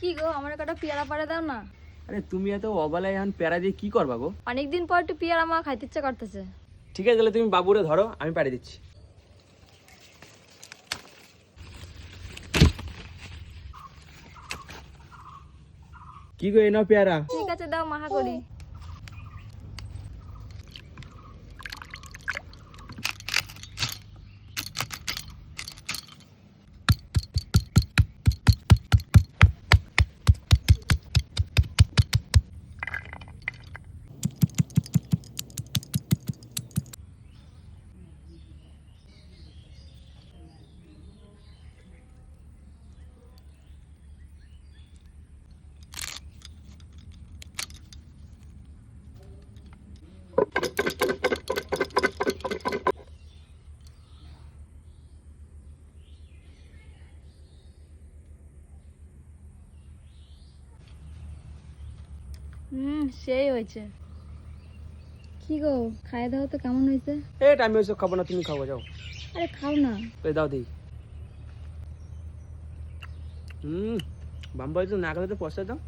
কি গো আমার কটা পেয়ারা পাড়ে দাও না। আরে তুমি এত অবলায় এখন প্যারা দিয়ে কি করবা গো? অনেকদিন পর একটু পেয়ারা আমার খাইতে ইচ্ছা করতেছে। ঠিক আছে তাহলে তুমি বাবুরে ধরো, আমি পাড়ে দিচ্ছি। কি গো এনাও পেয়ারা। ঠিক আছে দাও মাখা করি। সেই হয়েছে। কি গো খাই দাও তো কেমন হয়েছে? এটা আমি ওইসব খাবো না, তুমি খাবো যাও। আরে খাও না। ওই দাও দিই। বাম্বাই তো না খেলে তো পয়সা দাও।